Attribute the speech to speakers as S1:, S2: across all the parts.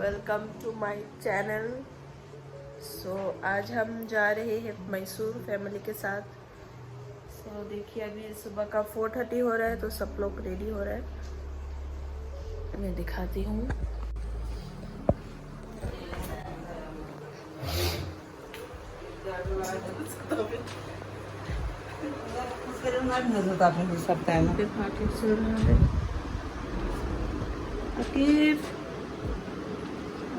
S1: Welcome to my channel. आज हम जा रहे हैं मैसूर फैमिली के साथ। देखिए अभी सुबह का 4:30 हो रहा है, तो सब लोग रेडी हो रहे हैं। मैं दिखाती हूँ।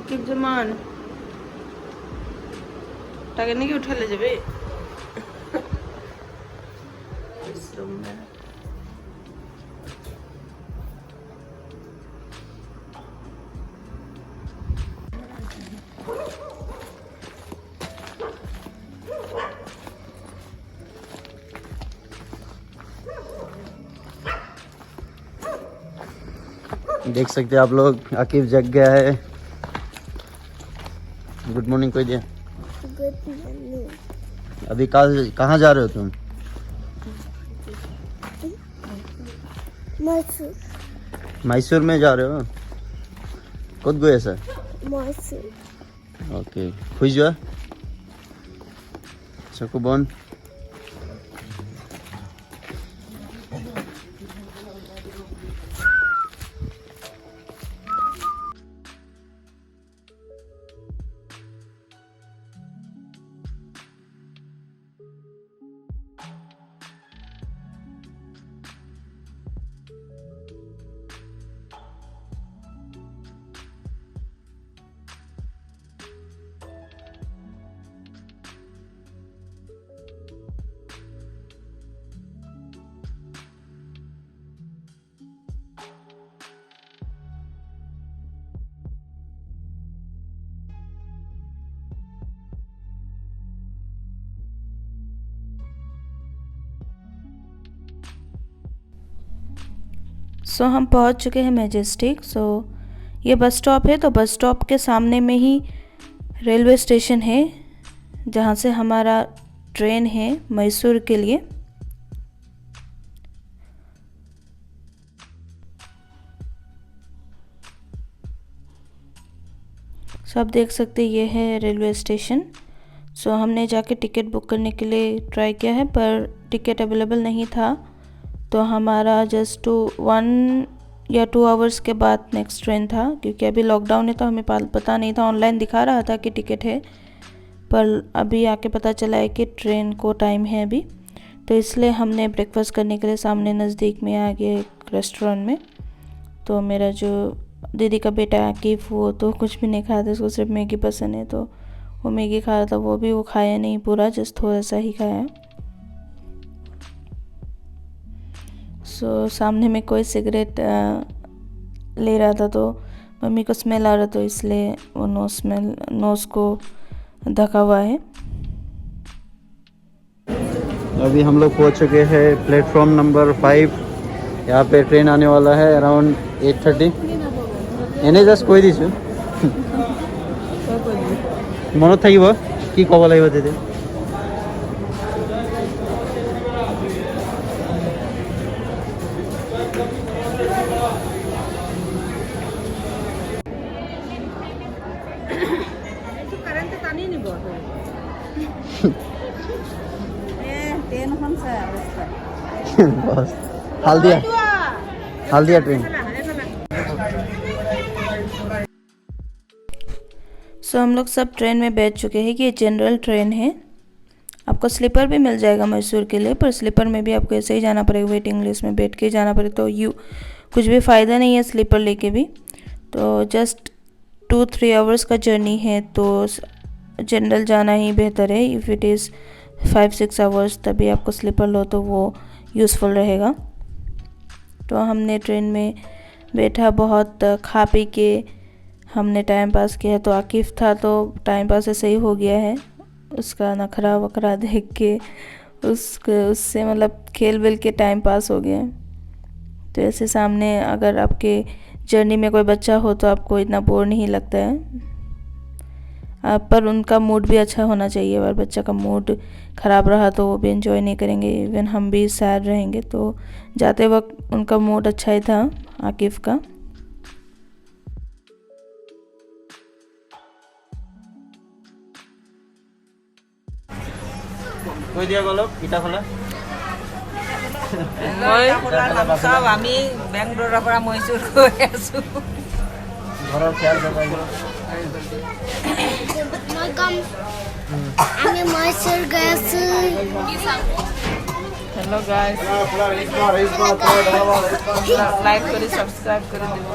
S1: आकिफ जमान टाके नहीं उठा ले जाबे इस रूम में।
S2: देख सकते हैं आप लोग, आकिफ जग गया है। गुड मॉर्निंग कोई दिया।
S3: Good morning.
S2: अभी कहाँ जा रहे हो तुम?
S3: मैसूर।
S2: मैसूर में जा रहे हो? कद गए सर?
S3: मैसूर।
S2: ओके, खुश जो चकुबन।
S4: हम पहुंच चुके हैं मैजेस्टिक। ये बस स्टॉप है, तो बस स्टॉप के सामने में ही रेलवे स्टेशन है, जहां से हमारा ट्रेन है मैसूर के लिए। आप देख सकते हैं ये है रेलवे स्टेशन। हमने जाके टिकट बुक करने के लिए ट्राई किया है, पर टिकट अवेलेबल नहीं था। तो हमारा जस्ट 1 या 2 आवर्स के बाद नेक्स्ट ट्रेन था, क्योंकि अभी लॉकडाउन है तो हमें पता नहीं था। ऑनलाइन दिखा रहा था कि टिकट है, पर अभी आके पता चला है कि ट्रेन को टाइम है अभी। तो इसलिए हमने ब्रेकफास्ट करने के लिए सामने नज़दीक में आ गए एक रेस्टोरेंट में। तो मेरा जो दीदी का बेटा आकिफ, वो तो कुछ भी नहीं खाता, उसको सिर्फ मैगी पसंद है, तो वो मैगी खा रहा था। वो खाया नहीं पूरा, जस्ट थोड़ा सा ही खाया। सामने में कोई सिगरेट ले रहा था, तो मम्मी को स्मेल आ रहा, तो इसलिए वो नोज़ को ढका हुआ है।
S2: अभी हम लोग पहुंच चुके हैं प्लेटफॉर्म नंबर 5। यहाँ पे ट्रेन आने वाला है अराउंड 8:30। एने जस्ट कोई दिस मन থাকিব কি কব লাগিব তেতিয়া? बस हाल दिया ट्रेन।
S4: हम लोग सब ट्रेन में बैठ चुके हैं कि ये जनरल ट्रेन है। आपको स्लीपर भी मिल जाएगा मैसूर के लिए, पर स्लीपर में भी आपको ऐसे ही जाना पड़ेगा, वेटिंग लिस्ट में बैठ के जाना पड़ेगा। तो कुछ भी फ़ायदा नहीं है स्लीपर लेके भी। तो जस्ट 2-3 आवर्स का जर्नी है, तो जनरल जाना ही बेहतर है। इफ़ इट इज़ 5-6 आवर्स, तभी आपको स्लीपर लो तो वो यूज़फुल रहेगा। तो हमने ट्रेन में बैठा, बहुत खा पी के हमने टाइम पास किया। तो आकिफ था, तो टाइम पास ऐसे ही हो गया है। उसका नखरा वखरा देख के उससे मतलब खेल वेल के टाइम पास हो गया। तो ऐसे सामने अगर आपके जर्नी में कोई बच्चा हो तो आपको इतना बोर नहीं लगता है। पर उनका मूड भी अच्छा होना चाहिए। अगर बच्चा का मूड ख़राब रहा तो वो भी एंजॉय नहीं करेंगे, इवन हम भी सैड रहेंगे। तो जाते वक्त उनका मूड अच्छा ही था आकिफ का।
S2: কৈ দিয়া গলক ইটা খোলা
S5: চব আমি বেংগলোৰৰ পৰা মহীশূৰ গৈ আছো
S2: ঘৰৰ খেয়াল জগাই
S3: আমি মহীশূৰ গৈ আছো
S1: हेलो गाइस लाइक करी सब्सक्राइब कर दिबो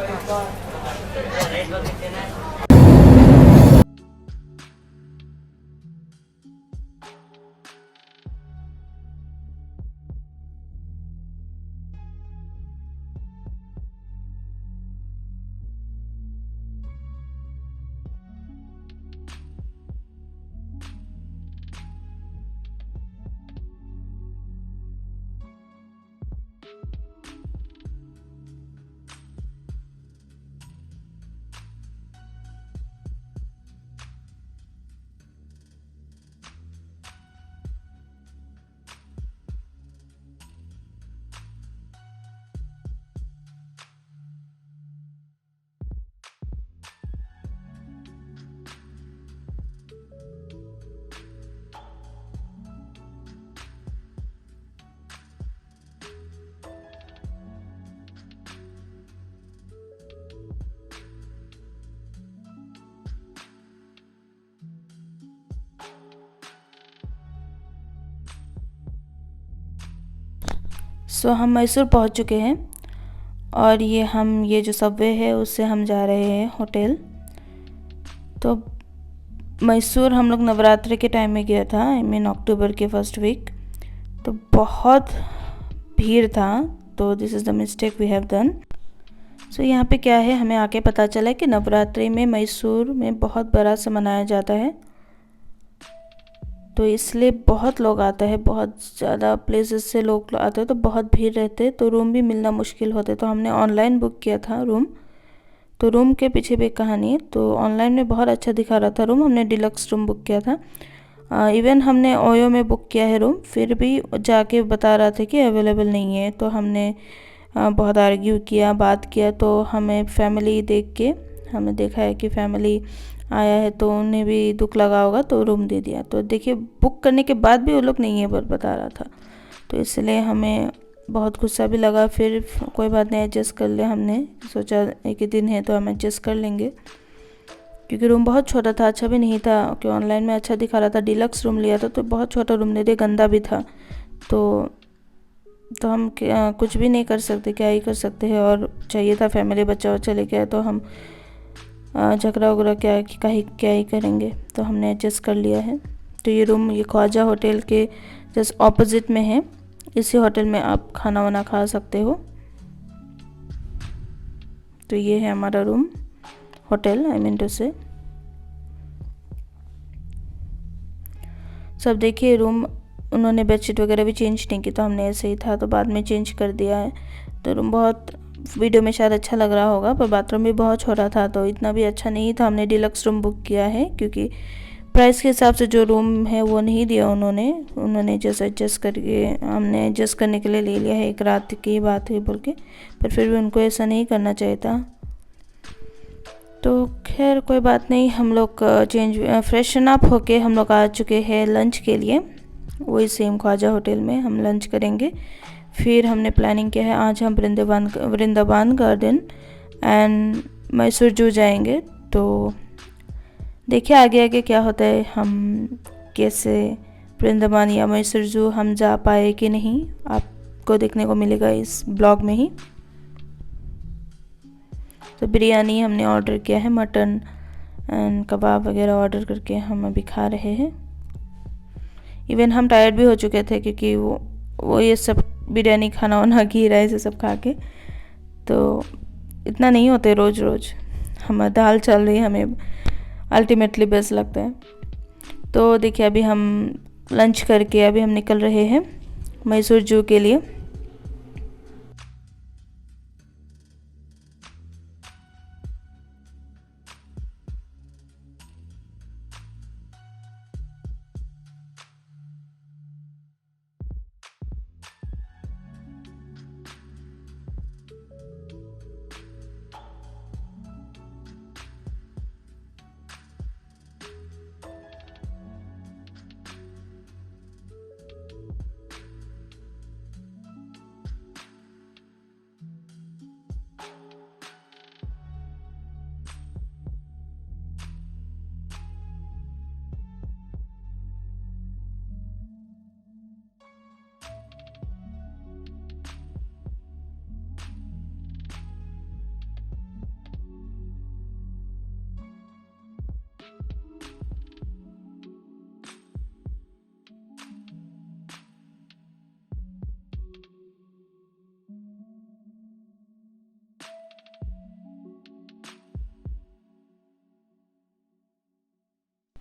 S4: सो हम मैसूर पहुंच चुके हैं और ये जो सबवे है उससे हम जा रहे हैं होटल। तो मैसूर हम लोग नवरात्रि के टाइम में गया था, आई मीन अक्टूबर के फर्स्ट वीक। तो बहुत भीड़ था, तो this is the mistake we have done. So यहाँ पे क्या है, हमें आके पता चला कि नवरात्रि में मैसूर में बहुत बड़ा से मनाया जाता है, तो इसलिए बहुत लोग आते हैं, बहुत ज़्यादा प्लेसेस से लोग आते हैं, तो बहुत भीड़ रहते, तो रूम भी मिलना मुश्किल होते। तो हमने ऑनलाइन बुक किया था रूम। तो रूम के पीछे भी एक कहानी है। तो ऑनलाइन में बहुत अच्छा दिखा रहा था रूम, हमने डिलक्स रूम बुक किया था। इवन हमने ओयो में बुक किया है रूम, फिर भी जाके बता रहा था कि अवेलेबल नहीं है। तो हमने बहुत आर्ग्यू किया, बात किया, तो हमें फैमिली देख के हमें देखा है कि फैमिली आया है, तो उन्हें भी दुख लगा होगा, तो रूम दे दिया। तो देखिए बुक करने के बाद भी वो लोग नहीं है बता रहा था, तो इसलिए हमें बहुत गुस्सा भी लगा। फिर कोई बात नहीं, एडजस्ट कर ले, हमने सोचा एक ही दिन है तो हम एडजस्ट कर लेंगे, क्योंकि रूम बहुत छोटा था, अच्छा भी नहीं था कि ऑनलाइन में अच्छा दिखा रहा था। डिलक्स रूम लिया था तो बहुत छोटा रूम दे दिया, गंदा भी था। तो हम कुछ भी नहीं कर सकते, क्या ही कर सकते हैं। और चाहिए था फैमिली, बच्चा बच्चा लेके आए, तो हम झगड़ा वगड़ा क्या ही करेंगे, तो हमने एडजस्ट कर लिया है। तो ये रूम ये ख्वाजा होटल के जस्ट ऑपोजिट में है। इसी होटल में आप खाना वाना खा सकते हो। तो ये है हमारा room, hotel I mean to say. सब देखिए रूम, उन्होंने बेडशीट वगैरह भी चेंज नहीं की, तो हमने ऐसे ही था, तो बाद में चेंज कर दिया है। तो रूम बहुत, वीडियो में शायद अच्छा लग रहा होगा, पर बाथरूम भी बहुत छोटा था, तो इतना भी अच्छा नहीं था। हमने डिलक्स रूम बुक किया है, क्योंकि प्राइस के हिसाब से जो रूम है वो नहीं दिया उन्होंने जस्ट एडजस्ट करके, हमने एडजस्ट करने के लिए ले लिया है। एक रात की बात है बोल के, पर फिर भी उनको ऐसा नहीं करना चाहिए था। तो खैर कोई बात नहीं, हम लोग फ्रेशन अप होके हम लोग आ चुके हैं लंच के लिए। वही सेम ख्वाजा होटल में हम लंच करेंगे। फिर हमने प्लानिंग किया है, आज हम वृंदावन गार्डन एंड मैसूर जू जाएंगे। तो देखिए आगे आगे क्या होता है, हम कैसे वृंदावन या मैसूर जू हम जा पाए कि नहीं, आपको देखने को मिलेगा इस ब्लॉग में ही। तो बिरयानी हमने ऑर्डर किया है, मटन एंड कबाब वगैरह ऑर्डर करके हम अभी खा रहे हैं। इवन हम टायर्ड भी हो चुके थे, क्योंकि वो ये सब बिरयानी खाना वाना, घी राइस ये सब खा के, तो इतना नहीं होते रोज़ रोज़। हम दाल चल रही हमें अल्टीमेटली बेस्ट लगता है। तो देखिए अभी हम लंच करके अभी हम निकल रहे हैं मैसूर जू के लिए।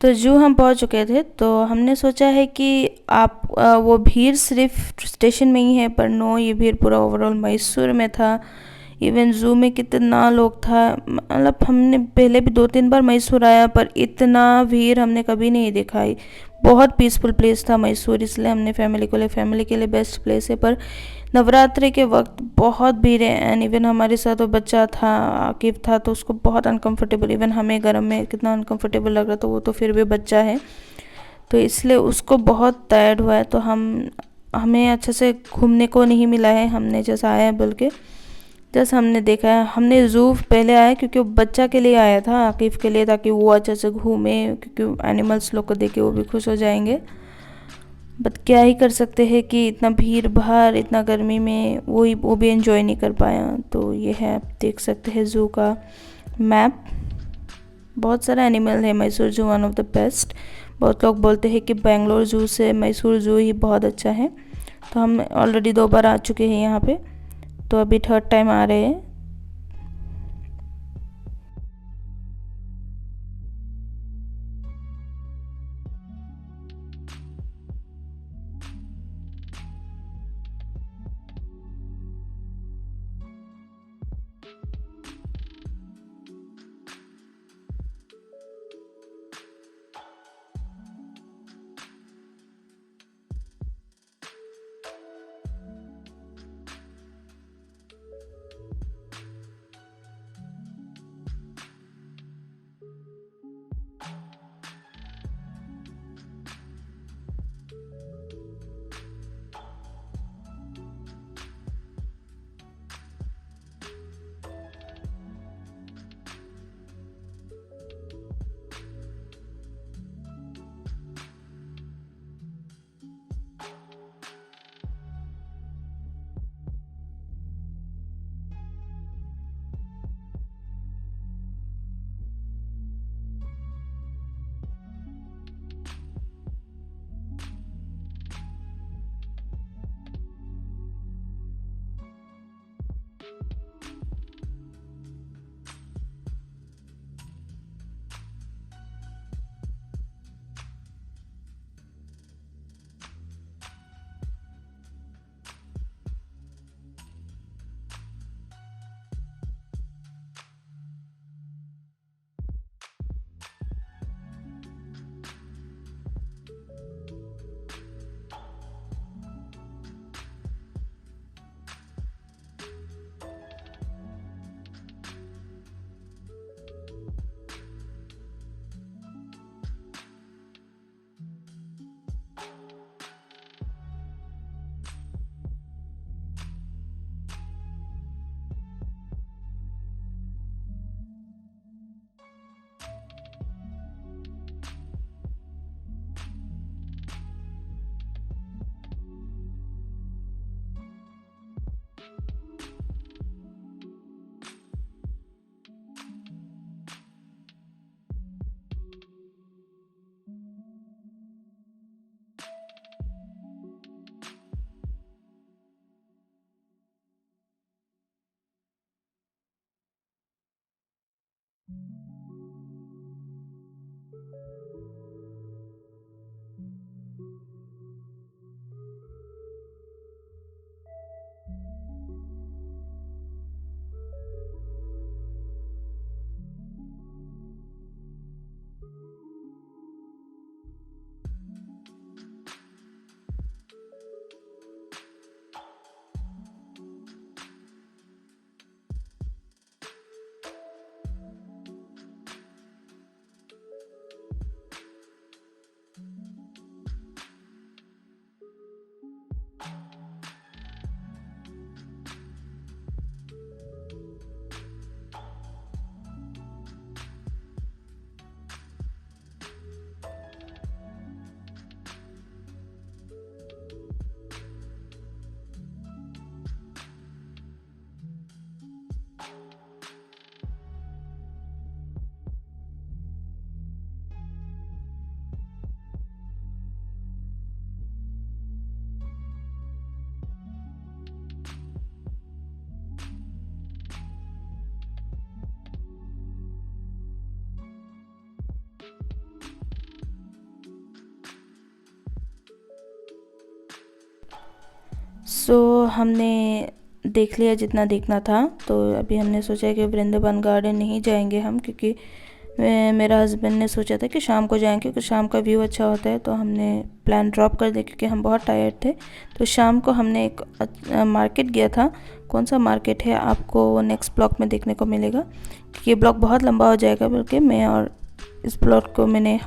S4: तो जू हम पहुंच चुके थे, तो हमने सोचा है कि आप वो भीड़ सिर्फ स्टेशन में ही है, पर नो, ये भीड़ पूरा ओवरऑल मैसूर में था। इवन जू में कितना लोग था, मतलब हमने पहले भी 2-3 बार मैसूर आया, पर इतना भीड़ हमने कभी नहीं दिखाई। बहुत पीसफुल प्लेस था मैसूर, इसलिए हमने फैमिली के लिए बेस्ट प्लेस है। पर नवरात्रि के वक्त बहुत भीड़ है, एंड इवन हमारे साथ वो बच्चा था, आकिब था, तो उसको बहुत अनकंफर्टेबल, इवन हमें गर्म में कितना अनकंफर्टेबल लग रहा था, वो तो फिर भी बच्चा है, तो इसलिए उसको बहुत टायर्ड हुआ है। तो हमें अच्छे से घूमने को नहीं मिला है, हमने जैसा आया है बोल के जैसे हमने देखा है। हमने ज़ू पहले आया क्योंकि वो बच्चा के लिए आया था, आकिफ के लिए, ताकि वो अच्छे से घूमे, क्योंकि एनिमल्स लोग को देख के वो भी खुश हो जाएंगे। बट क्या ही कर सकते हैं कि इतना भीड़ भाड़, इतना गर्मी में वो भी एंजॉय नहीं कर पाया। तो ये है, आप देख सकते हैं ज़ू का मैप। बहुत सारा एनिमल है, Mysore zoo one of the best. बहुत लोग बोलते हैं कि बेंगलोर ज़ू से मैसूर ज़ू ही बहुत अच्छा है। तो हम ऑलरेडी 2 बार आ चुके हैं यहाँ पे, तो अभी 3rd टाइम आ रहे हैं। सो हमने देख लिया जितना देखना था। तो अभी हमने सोचा कि वृंदावन गार्डन नहीं जाएंगे हम, क्योंकि मेरा हस्बैंड ने सोचा था कि शाम को जाएंगे क्योंकि शाम का व्यू अच्छा होता है। तो हमने प्लान ड्रॉप कर दिया क्योंकि हम बहुत टायर्ड थे। तो शाम को हमने एक मार्केट गया था। कौन सा मार्केट है आपको नेक्स्ट ब्लॉग में देखने को मिलेगा, क्योंकि ये ब्लॉग बहुत लंबा हो जाएगा। बल्कि मैं और इस ब्लॉग को मैंने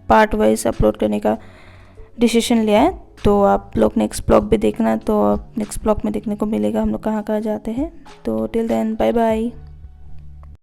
S4: पार्ट वाइज अपलोड करने का डिसीजन लिया है। तो आप लोग नेक्स्ट ब्लॉग भी देखना, तो नेक्स्ट ब्लॉग में देखने को मिलेगा हम लोग कहाँ कहाँ जाते हैं। तो टिल देन बाय बाय।